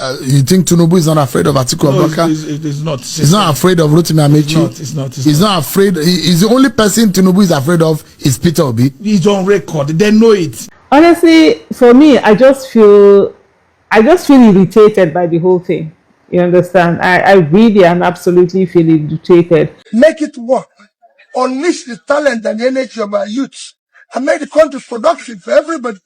You think Tinubu is not afraid of Atiku Abubakar? It is not. He's not afraid of Rotimi Amechi. It's not. He's not afraid. He's the only person Tinubu is afraid of is Peter Obi. He's on record. They know it. Honestly, for me, I just feel irritated by the whole thing. You understand? I really and absolutely feel irritated. Make it work. Unleash the talent and the energy of our youth and make the country productive for everybody,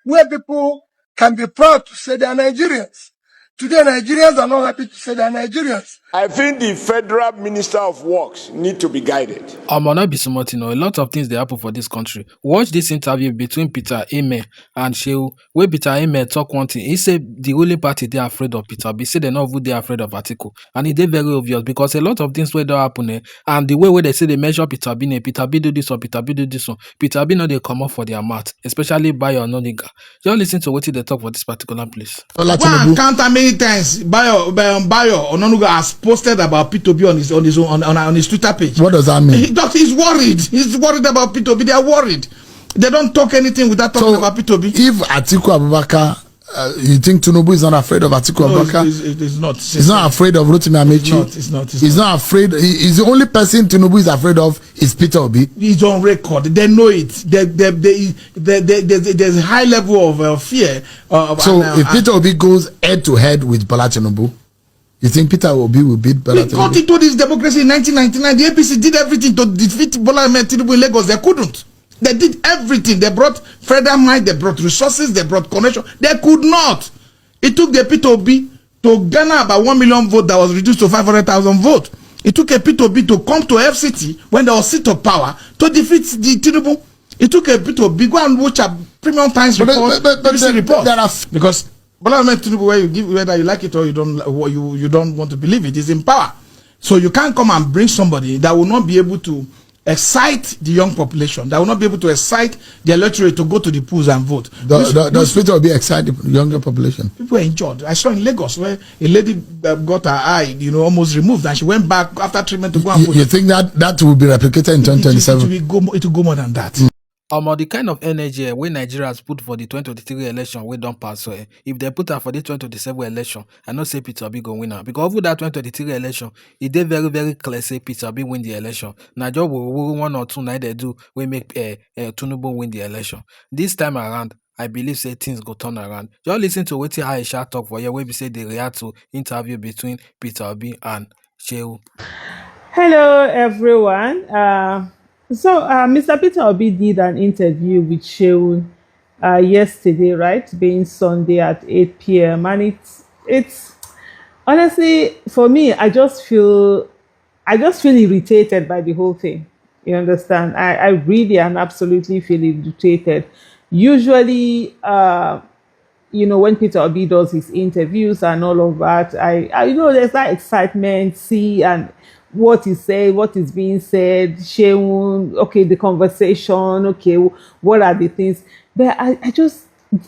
where people can be proud to say they are Nigerians. Today, Nigerians are not happy to say they are Nigerians. I think the Federal Minister of Works need to be guided. Not be smart, a lot of things they happen for this country. Watch this interview between Peter Ameh and Shehu, where Peter Ameh talk one thing. He said the ruling party they are afraid of Peter. He said they're not they are afraid of Atiku, and it is very obvious because a lot of things where they happen, and the way where they say they measure Peter B, Peter B do this one, Peter B do this one, Peter B know they come up for their mouth, especially Bayo or Noniga. Just listen to what they talk for this particular place. One counter many times Bayo or Nonuga has posted about P2B on his Twitter page. What does that mean? He's worried. He's worried about P2B. They are worried. They don't talk anything without talking about P2B. If Atiku Abubakar, you think Tinubu is not afraid of Atiku Abubakar? It is not. He's not afraid of Rotimi Amechi. It's not. He's not afraid. He's the only person Tinubu is afraid of is Peter Obi. He's on record. They know it. There's a high level of fear. If Peter Obi goes head to head with Bola Tinubu, you think Peter Obi will beat Bola Tinubu? We got into this democracy in 1999. The APC did everything to defeat Bola Tinubu in Lagos. They couldn't. They did everything. They brought further mind. They brought resources. They brought connection. They could not. It took the P2B to garner about 1 million votes that was reduced to 500,000 votes. It took a P2B to come to FCT when there was seat of power to defeat the Tinubu. It took a P2B. Go and watch a Premium Times report. Because Bola Tinubu, whether you like it or you don't want to believe it, is in power. So you can't come and bring somebody that will not be able to excite the young population, that will not be able to excite the electorate to go to the polls and vote. Does Peter Obi excite the younger population? People were injured. I saw in Lagos where a lady got her eye, almost removed, and she went back after treatment to go and vote. You think that will be replicated in 2027? It will go more than that. The kind of energy wey Nigeria has put for the 2023 election we don't pass. So if they put her for the 2027 election, I know say Peter Obi go win her. Because over that 2023 election, it did very, very clear say Peter Obi win the election. Now just one or two night they do we make Tinubu win the election. This time around, I believe say things go turn around. Just listen to what Aisha talk for here where we say they react to interview between Peter Obi and Shehu. Hello, everyone. So, Mr. Peter Obi did an interview with Shehu yesterday, right? Being Sunday at 8 p.m. And it's honestly, for me, I just feel irritated by the whole thing. You understand? I really and absolutely feel irritated. Usually, when Peter Obi does his interviews and all of that, I there's that excitement, and what is said, what is being said, Shehu, okay, the conversation, okay, what are the things? But I just,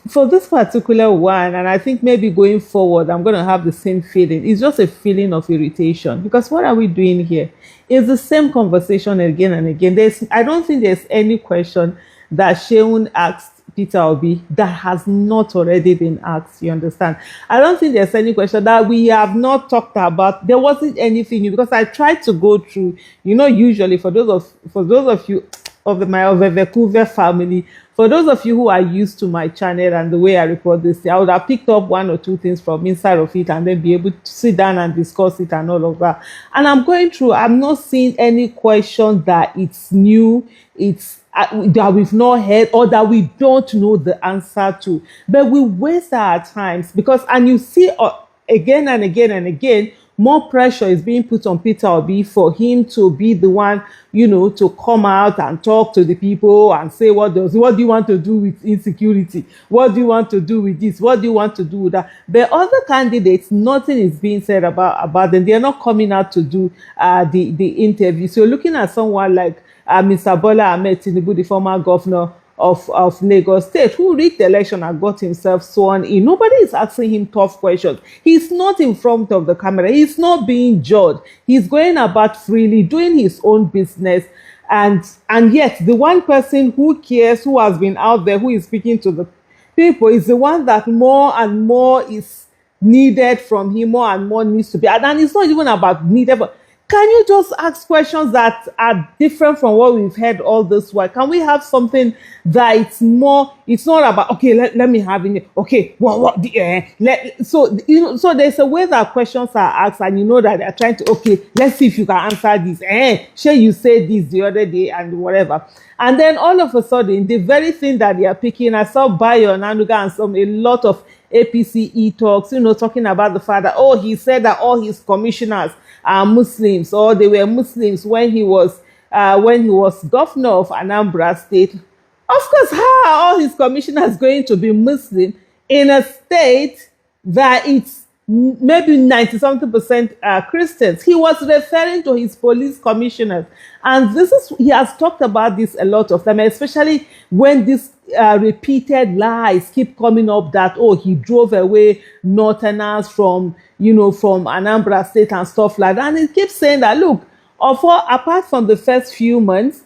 for this particular one, and I think maybe going forward, I'm going to have the same feeling. It's just a feeling of irritation because what are we doing here? It's the same conversation again and again. I don't think there's any question that Shehu asked Peter Obi that has not already been asked. You understand? I don't think there's any question that we have not talked about. There wasn't anything new because I tried to go through. Usually for those of you of my Vancouver family, for those of you who are used to my channel and the way I report this, I would have picked up one or two things from inside of it and then be able to sit down and discuss it and all of that. And I'm going through. I'm not seeing any question that it's new. It's that we've not heard or that we don't know the answer to, but we waste our times and you see again and again and again, more pressure is being put on Peter Obi for him to be the one, to come out and talk to the people and say what do you want to do with insecurity? What do you want to do with this? What do you want to do with that? But other candidates, nothing is being said about them. They are not coming out to do the interview. So looking at someone like Mr. Bola Ahmed Tinubu, the former governor of Lagos State, who rigged the election and got himself sworn in. Nobody is asking him tough questions. He's not in front of the camera. He's not being judged. He's going about freely, doing his own business. And yet, the one person who cares, who has been out there, who is speaking to the people, is the one that more and more is needed from him, more and more needs to be. And it's not even about needed, but can you just ask questions that are different from what we've heard all this while? Can we have something that it's not about, okay, let me have it. Okay, so there's a way that questions are asked, and you know that they're trying to, okay, let's see if you can answer this. Sure, you said this the other day and whatever. And then all of a sudden, the very thing that they are picking, I saw Bayo Nanuga and a lot of APC talks, talking about the fact that, he said that all his commissioners are Muslims, or they were Muslims when he was governor of Anambra State. Of course, how are all his commissioners going to be Muslim in a state that it's maybe 90-something% Christians? He was referring to his police commissioners, and he has talked about this a lot of time, especially when these repeated lies keep coming up that he drove away Northerners from Anambra State and stuff like that, and he keeps saying that, look, apart from the first few months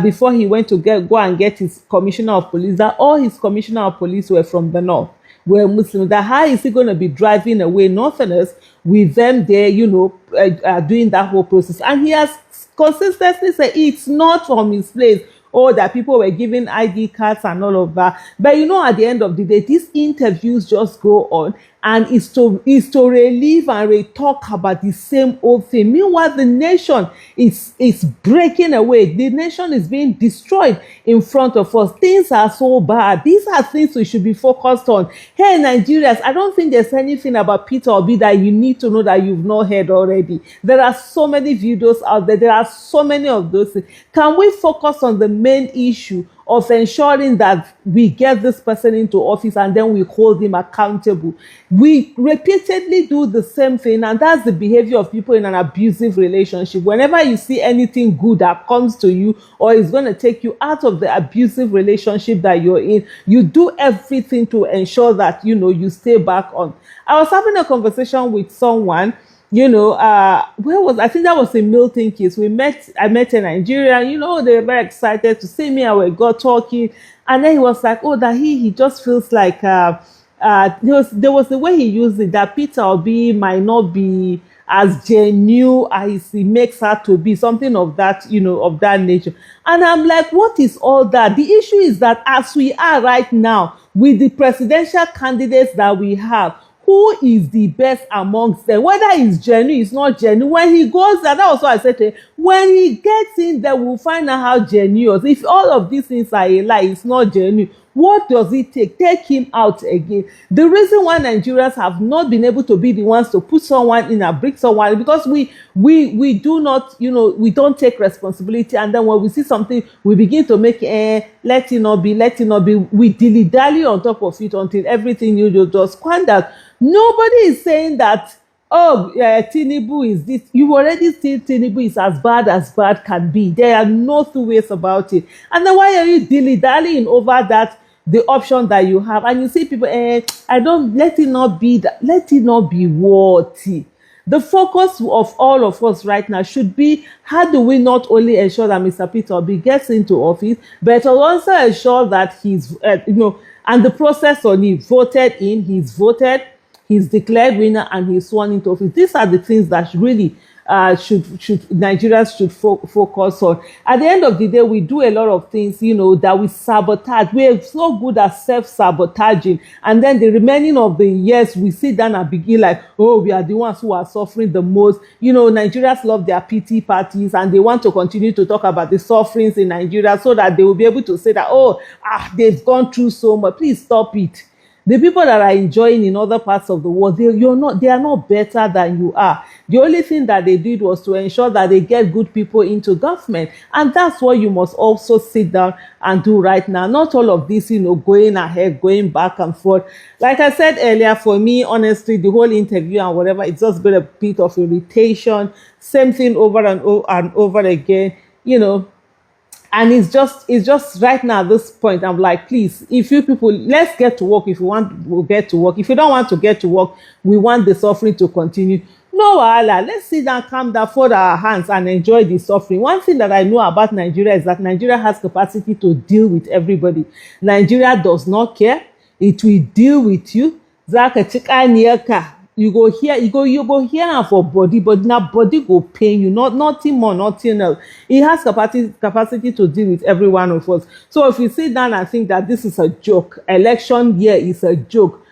before he went to go and get his commissioner of police, that all his commissioner of police were from the north, were Muslims. That how is he going to be driving away Northerners with them there, doing that whole process? And he has consistently said it's not from his place. That people were giving ID cards and all of that. But at the end of the day, these interviews just go on, and it's to relive and talk about the same old thing. Meanwhile, the nation is breaking away. The nation is being destroyed in front of us. Things are so bad. These are things we should be focused on. Hey, Nigerians, I don't think there's anything about Peter Obi that you need to know that you've not heard already. There are so many videos out there. There are so many of those things. Can we focus on the main issue of ensuring that we get this person into office and then we hold him accountable? We repeatedly do the same thing, and that's the behavior of people in an abusive relationship. Whenever you see anything good that comes to you or is going to take you out of the abusive relationship that you're in, you do everything to ensure that you stay back on. I was having a conversation with someone, I think that was in Milton Keynes. I met a Nigerian, they were very excited to see me, and we got talking, and then he was like, that he just feels like, there was the way he used it, that Peter Obi might not be as genuine as he makes her to be, something of that, of that nature. And I'm like, what is all that? The issue is that as we are right now, with the presidential candidates that we have, who is the best amongst them? Whether he's genuine, it's not genuine. When he goes there, that's what I said to him. When he gets in there, we'll find out how genuine. If all of these things are a lie, it's not genuine. What does it take? Take him out again. The reason why Nigerians have not been able to be the ones to put someone in and bring someone, because we do not, we don't take responsibility, and then when we see something, we begin to make let it not be. We dilly-dally on top of it until everything just squandered. Nobody is saying that, Tinubu is this. You already see Tinubu is as bad can be. There are no two ways about it. And then why are you dilly-dallying over that, the option that you have? And you see people, let it not be that. Let it not be worthy. The focus of all of us right now should be, how do we not only ensure that Mr. Peter Obi gets into office, but also ensure that he's, and the process on it, he's voted, he's declared winner, and he's sworn into office. These are the things that really Nigerians should focus on. At the end of the day, we do a lot of things, that we sabotage. We're so good at self-sabotaging. And then the remaining of the years, we sit down and begin like, we are the ones who are suffering the most. Nigerians love their pity parties, and they want to continue to talk about the sufferings in Nigeria so that they will be able to say that, they've gone through so much. Please stop it. The people that are enjoying in other parts of the world, they are not better than you are. The only thing that they did was to ensure that they get good people into government. And that's what you must also sit down and do right now. Not all of this, going ahead, going back and forth. Like I said earlier, for me, honestly, the whole interview and whatever, it's just been a bit of irritation. Same thing over and over again, And it's just right now at this point, I'm like, please, if you people, let's get to work. If you want, we'll get to work. If you don't want to get to work, we want the suffering to continue. No, Allah, let's sit down, calm down, fold our hands and enjoy the suffering. One thing that I know about Nigeria is that Nigeria has capacity to deal with everybody. Nigeria does not care. It will deal with you. you go hear am for body, but na body go pain you, nothing more, nothing else. He has capacity to deal with every one of us. So if you sit down and think that this is a joke, election year is a joke,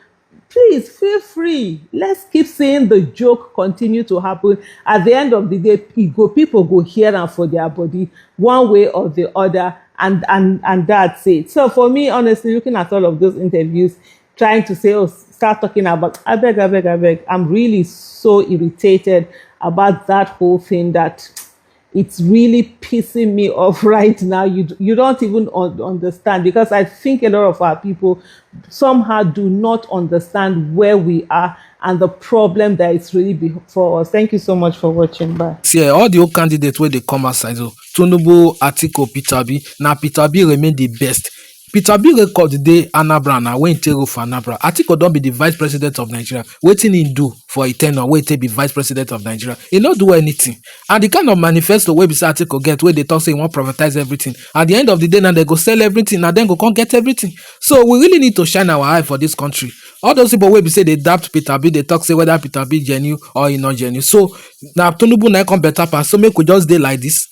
please feel free. Let's keep seeing the joke continue to happen. At the end of the day, people go hear am for their body one way or the other, and that's it. So for me, honestly, looking at all of those interviews, trying to say, oh, start talking about abeg, I'm really so irritated about that whole thing that it's really pissing me off right now. You don't even understand, because I think a lot of our people somehow do not understand where we are and the problem that is really before us. Thank you so much for watching. Bye. See, all the old candidates where they come outside, so Tinubu, Atiku, Peter Obi, now Peter Obi remain the best. Peter Obi record dey Anambra now when take for Anambra. Atiku don't be the vice president of Nigeria. Waiting he do for a tenure, wait to be vice president of Nigeria. He not do anything. And the kind of manifesto where beside Atiku get, where they talk say he want privatize everything. At the end of the day, now they go sell everything, and then go come get everything. So we really need to shine our eye for this country. All those people where be say they doubt Peter Obi, they talk say whether Peter Obi genuine or he not genuine. So now Tinubu now come better pass. So make we just dey like this.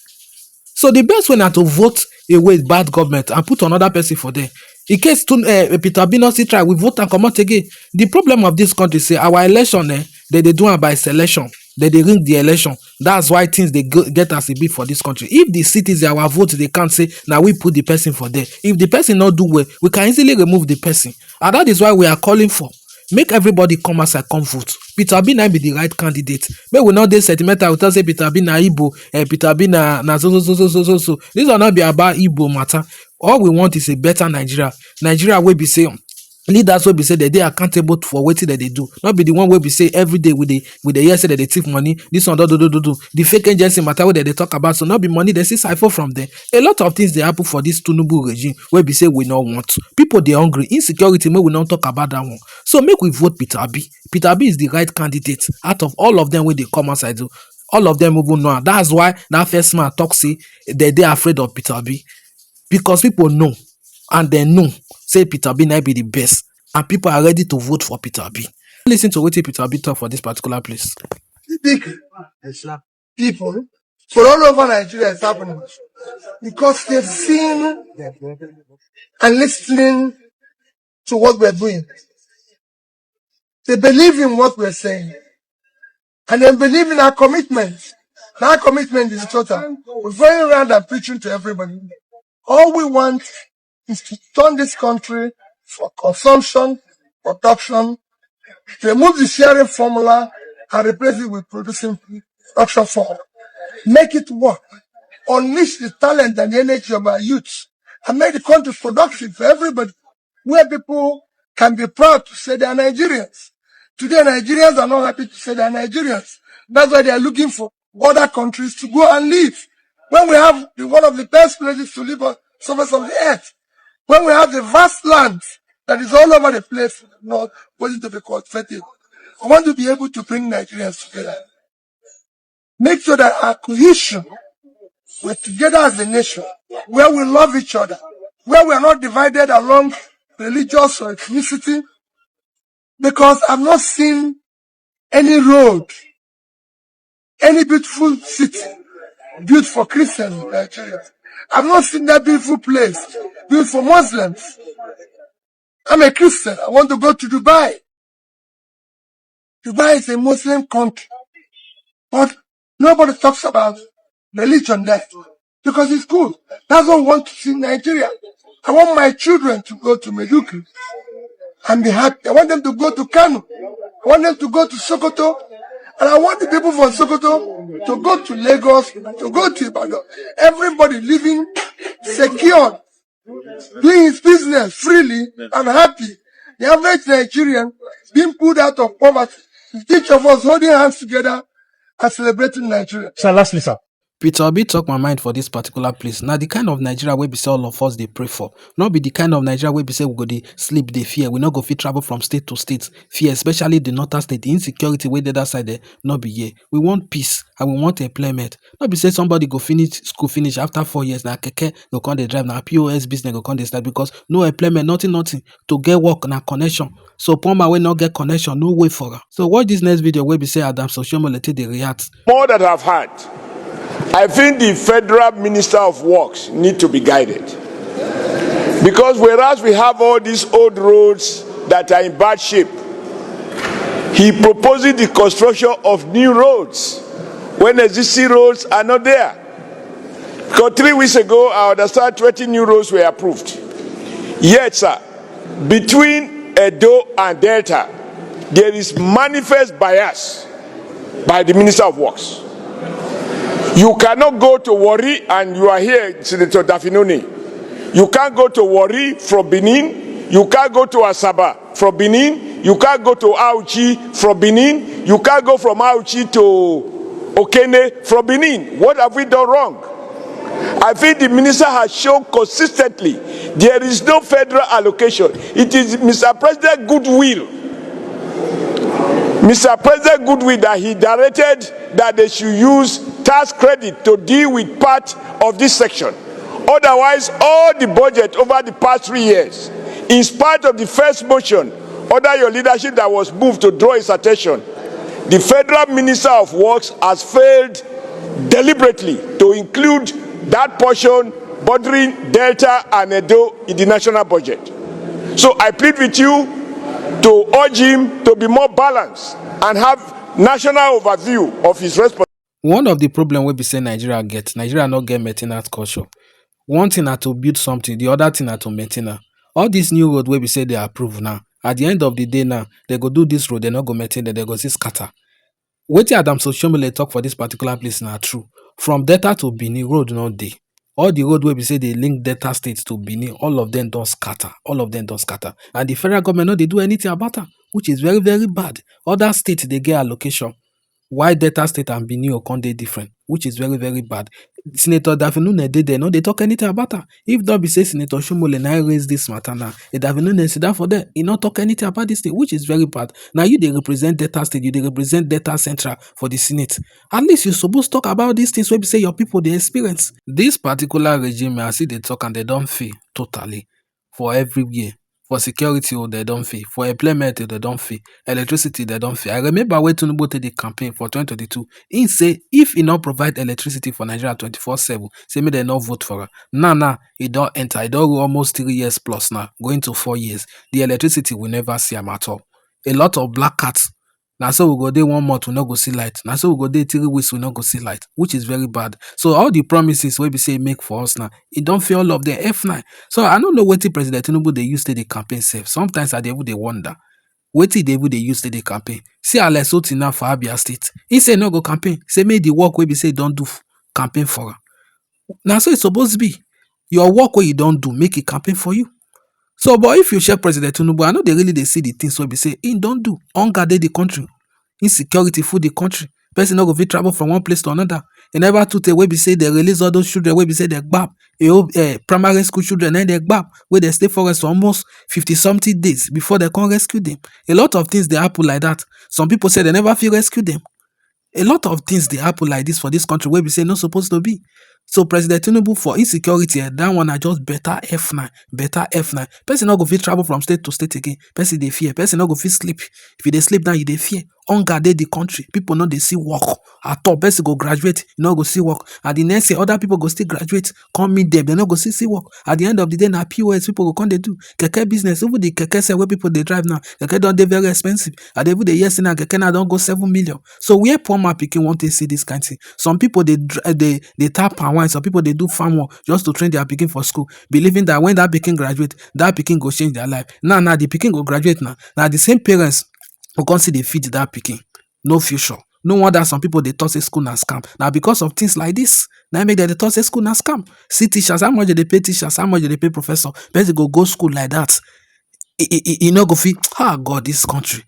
So the best way now to vote away bad government and put another person for there. In case Peter Obi not still try, we vote and come out again. The problem of this country say our election, they do it by selection. They ring the election. That's why things they get as a bit for this country. If the citizens our vote, they can't say now we put the person for there. If the person not do well, we can easily remove the person. And that is why we are calling for. Make everybody come as I come vote. Peter Obi na be the right candidate. Make we not dey sentimental. We tell say Peter Obi na Igbo, Peter Obi na so. This will not be about Igbo matter. All we want is a better Nigeria. Nigeria will be say leaders will be say that they are accountable for what that they do. Not be the one will be say every day with the year say that they take money. This one do. The fake agency matter that they talk about. So not be money they see cipher from there. A lot of things they happen for this Tinubu regime where be say we not want. People they hungry, insecurity. May we not talk about that one. So make we vote Peter Obi. Peter Obi is the right candidate out of all of them when they come outside. All of them even know. That's why that first man talk say that they are afraid of Peter Obi. Because people know and they know say Peter Obi might be the best and people are ready to vote for Peter Obi. Listen to what Peter Obi talk for this particular place. Big people for all over Nigeria is happening because they've seen and listening to what we're doing. They believe in what we're saying and they believe in our commitment. Our commitment is total. We're going around and preaching to everybody. All we want is to turn this country for consumption, production, to remove the sharing formula and replace it with producing production formula. Make it work. Unleash the talent and the energy of our youth and make the country productive for everybody, where people can be proud to say they are Nigerians. Today, Nigerians are not happy to say they are Nigerians. That's why they are looking for other countries to go and live. When we have one of the best places to live on the surface of the earth, when we have the vast land that is all over the place, not waiting to be cultivated, I want to be able to bring Nigerians together. Make sure that our cohesion, we're together as a nation, where we love each other, where we are not divided along religious or ethnicity, because I've not seen any road, any beautiful city built for Christians in Nigeria. I've not seen that beautiful place built for Muslims. I'm a Christian. I want to go to Dubai. Dubai is a Muslim country. But nobody talks about religion there because it's cool. That's what I want to see in Nigeria. I want my children to go to Medukri and be happy. I want them to go to Kano. I want them to go to Sokoto. And I want the people from Sokoto to go to Lagos, to go to Ibadan. Everybody living secure, doing his business freely and happy. The average Nigerian being pulled out of poverty. Each of us holding hands together and celebrating Nigeria. Sir, lastly, sir, Peter Obi talk my mind for this particular place. Now the kind of Nigeria where be say all of us they pray for. Not be the kind of Nigeria where be say we go dey sleep, they fear. We not go fit travel from state to state. Fear, especially the northern state, the insecurity where the other side there not be here. We want peace and we want employment. Not be say somebody go finish school finish after 4 years. Now keke go come they drive now POS business go come they start because no employment, nothing to get work na connection. So Poma will not get connection, no way for her. So watch this next video where be say Adam Soshomole take they react. More that I've had, I think the Federal Minister of Works need to be guided. Because whereas we have all these old roads that are in bad shape, he proposes the construction of new roads when existing roads are not there. Because 3 weeks ago, I understand 20 new roads were approved. Yet, sir, between Edo and Delta, there is manifest bias by the Minister of Works. You cannot go to Warri and you are here, Senator Dafinoni. You can't go to Warri from Benin. You can't go to Asaba from Benin. You can't go to Auchi from Benin. You can't go from Auchi to Okene from Benin. What have we done wrong? I think the minister has shown consistently there is no federal allocation. It is Mr. President goodwill. Mr. President goodwill that he directed that they should use tax credit to deal with part of this section. Otherwise, all the budget over the past 3 years, in spite of the first motion under your leadership that was moved to draw his attention, the Federal Minister of Works has failed deliberately to include that portion bordering Delta and Edo in the national budget. So I plead with you to urge him to be more balanced and have national overview of his responsibility. One of the problem we be say Nigeria not get maintenance culture. One thing are to build something, the other thing are to maintain am. All these new road wey be say they approve now, at the end of the day now, they go do this road, they not go maintain it, they go see scatter. Wetin Adam Soshomole talk for this particular place na true. From Delta to Benin, road no dey. All the road wey be say they link Delta states to Benin, all of them don scatter. All of them don scatter. And the federal government no dey do anything about am, which is very, very bad. Other states they get allocation. Why Delta State and Benin Okon dey different, which is very, very bad. Senator Dafinune dey there, no dey talk anything about her. If not be say Senator Shomole na raise this matter now, Dafinune sit down for there, he not talk anything about this thing, which is very bad. Now you dey represent Delta State, you dey represent Delta Central for the Senate. At least you supposed talk about these things wey be say your people dey experience. This particular regime, I see they talk and they don't fail totally for every year. For security, they don't fail. For employment, they don't fail. Electricity, they don't fail. I remember when Tinubu did the campaign for 2022. He say if he not provide electricity for Nigeria 24/7, say me they not vote for her. Nah, he don't enter. He don't go almost 3 years plus now, going to 4 years. The electricity will never see him at all. A lot of black cats. Now so we go there 1 month, we not go see light. Now so we go there 3 weeks, we not go see light, which is very bad. So all the promises we be say make for us now, it don't feel all of the F9. So I don't know what the President Tinubu they use to the campaign safe. Sometimes I they wonder. What they use to the campaign. See Alex Otina for Abia State. He say no go campaign. Say make the work we be say don't do campaign for her. Now so it's supposed to be. Your work where you don't do, make a campaign for you. So, but if you check President Tinubu, I know they really see the things where we say, he don't do. Hunger dey the country. Insecurity food the country. Person not go fit travel from one place to another. They never took away be say they release all those children where we say they gbab. Primary school children and they gbab where they stay for us for almost 50-something days before they can rescue them. A lot of things they happen like that. Some people say they never feel rescue them. A lot of things they happen like this for this country where we say not supposed to be. So President Tinubu for insecurity, that one are just better F9. Person not go fit travel from state to state again. Person they fear. Person not go fit sleep. If you they sleep now, you they fear. Hunger dey the country. People know they see work. At all, person go graduate, you not go see work. At the next year, other people go still graduate. Come meet them, they not go see work. At the end of the day, now POS people go come they do keke business. Even the keke say where people they drive now, keke don't they very expensive. And even the yes now keke now don't go 7 million. So where poor man picking want to see this kind of thing. Some people they tap and wine. Some people they do farm work just to train their picking for school, believing that when that picking graduate, that picking go change their life. Now the picking go graduate now. Now the same parents who can't see they feed that picking. No future. No wonder some people they thought say school na scam. Now because of things like this, now make them they thought say school na scam. See teachers, how much they pay teachers, how much they pay professor. But they go school like that. You know go feel, God, this country.